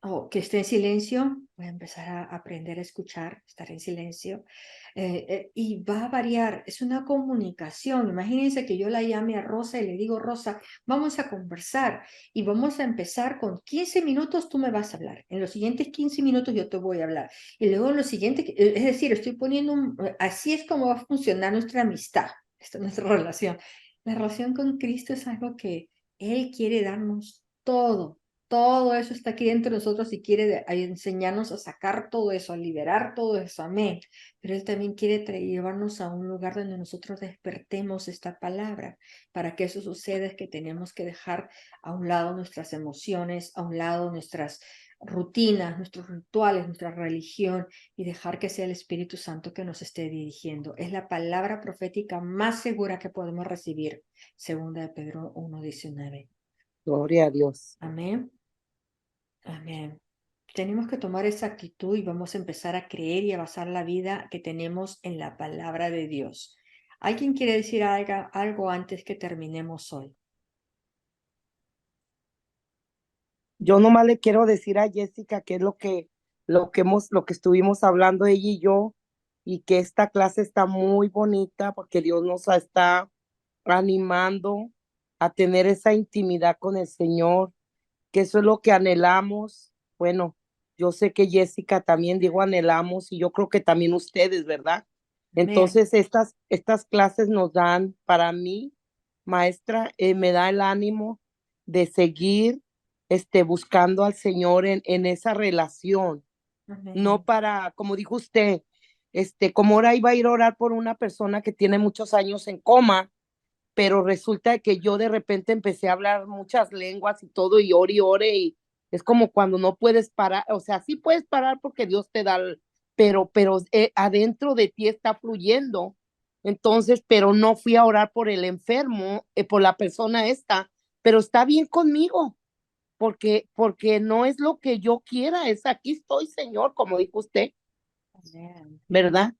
[SPEAKER 1] o que esté en silencio, voy a empezar a aprender a escuchar, estar en silencio, y va a variar, es una comunicación. Imagínense que yo la llame a Rosa y le digo, Rosa, vamos a conversar y vamos a empezar con 15 minutos, tú me vas a hablar, en los siguientes 15 minutos yo te voy a hablar, y luego en los siguientes, es decir, estoy poniendo, así es como va a funcionar nuestra amistad, nuestra relación. La relación con Cristo es algo que Él quiere darnos todo. Todo eso está aquí dentro de nosotros y quiere enseñarnos a sacar todo eso, a liberar todo eso. Amén. Pero Él también quiere llevarnos a un lugar donde nosotros despertemos esta palabra. Para que eso suceda es que tenemos que dejar a un lado nuestras emociones, a un lado rutinas, nuestros rituales, nuestra religión y dejar que sea el Espíritu Santo que nos esté dirigiendo. Es la palabra profética más segura que podemos recibir. Segunda de Pedro 1:19.
[SPEAKER 3] Gloria a Dios.
[SPEAKER 1] Amén. Amén. Tenemos que tomar esa actitud y vamos a empezar a creer y a basar la vida que tenemos en la palabra de Dios. ¿Alguien quiere decir algo antes que terminemos hoy?
[SPEAKER 3] Yo nomás le quiero decir a Jessica que es lo que estuvimos hablando ella y yo, y que esta clase está muy bonita porque Dios nos está animando a tener esa intimidad con el Señor, que eso es lo que anhelamos. Bueno, yo sé que Jessica también digo anhelamos, y yo creo que también ustedes, ¿verdad?
[SPEAKER 1] Amén.
[SPEAKER 3] Entonces, estas clases nos dan, para mí, maestra, me da el ánimo de seguir buscando al Señor en esa relación, no
[SPEAKER 1] Amén.
[SPEAKER 3] para, como dijo usted, como ahora iba a ir a orar por una persona que tiene muchos años en coma, pero resulta que yo de repente empecé a hablar muchas lenguas y todo, y ore, y es como cuando no puedes parar, o sea, sí puedes parar porque Dios te da, pero adentro de ti está fluyendo. Entonces, pero no fui a orar por el enfermo, por la persona esta, pero está bien conmigo, porque no es lo que yo quiera, es aquí estoy, Señor, como dijo usted,
[SPEAKER 1] Amén.
[SPEAKER 3] ¿verdad?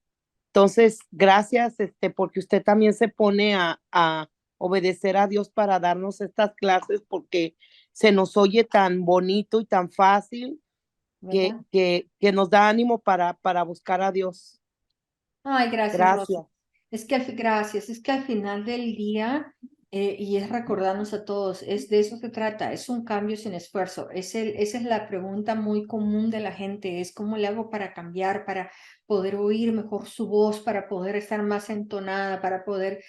[SPEAKER 3] Entonces, gracias, porque usted también se pone a obedecer a Dios para darnos estas clases, porque se nos oye tan bonito y tan fácil
[SPEAKER 1] ¿Verdad?
[SPEAKER 3] que nos da ánimo para buscar a Dios.
[SPEAKER 1] Ay, gracias, Rosa.
[SPEAKER 3] Gracias.
[SPEAKER 1] Gracias. Es que al final del día, y es recordarnos a todos, es de eso se trata, es un cambio sin esfuerzo. Esa es la pregunta muy común de la gente, es cómo le hago para cambiar, para poder oír mejor su voz, para poder estar más entonada, para poder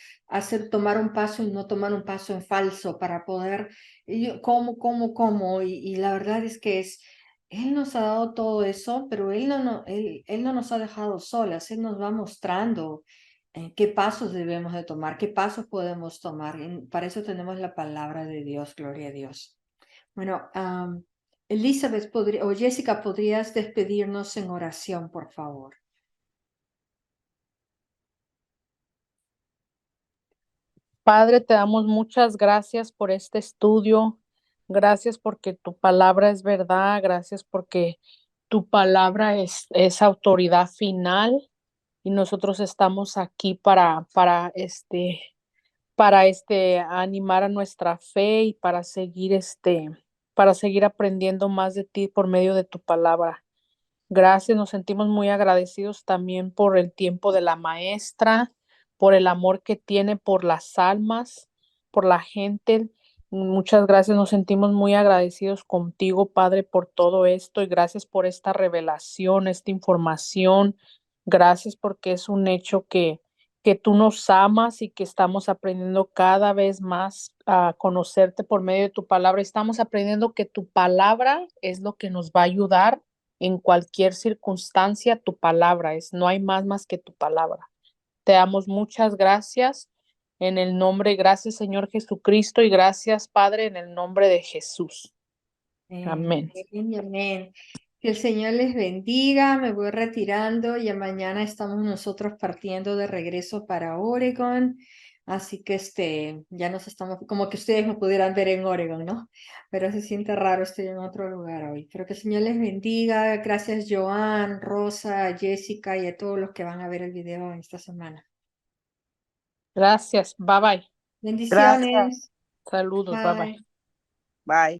[SPEAKER 1] tomar un paso y no tomar un paso en falso, para poder, cómo. Y la verdad es que Él nos ha dado todo eso, pero Él no nos ha dejado solas. Él nos va mostrando qué pasos debemos de tomar, qué pasos podemos tomar. Para eso tenemos la palabra de Dios, gloria a Dios. Bueno, Elizabeth o Jessica, ¿podrías despedirnos en oración, por favor?
[SPEAKER 2] Padre, te damos muchas gracias por este estudio. Gracias porque tu palabra es verdad. Gracias porque tu palabra es autoridad final y nosotros estamos aquí para animar a nuestra fe y para seguir aprendiendo más de ti por medio de tu palabra. Gracias, nos sentimos muy agradecidos también por el tiempo de la maestra, por el amor que tiene por las almas, por la gente. Muchas gracias, nos sentimos muy agradecidos contigo, Padre, por todo esto y gracias por esta revelación, esta información. Gracias porque es un hecho que tú nos amas y que estamos aprendiendo cada vez más a conocerte por medio de tu palabra. Estamos aprendiendo que tu palabra es lo que nos va a ayudar en cualquier circunstancia. Tu palabra es, no hay más que tu palabra. Te damos muchas gracias en el nombre, gracias Señor Jesucristo y gracias Padre en el nombre de Jesús. Amén.
[SPEAKER 1] Amén y amén. Que el Señor les bendiga. Me voy retirando. Ya mañana estamos nosotros partiendo de regreso para Oregon. Así que ya nos estamos, como que ustedes me pudieran ver en Oregon, ¿no? Pero se siente raro, estoy en otro lugar hoy. Pero que el Señor les bendiga. Gracias, Joan, Rosa, Jessica y a todos los que van a ver el video esta semana.
[SPEAKER 2] Gracias. Bye bye.
[SPEAKER 3] Gracias.
[SPEAKER 1] Bendiciones.
[SPEAKER 2] Saludos. Bye bye.
[SPEAKER 3] Bye.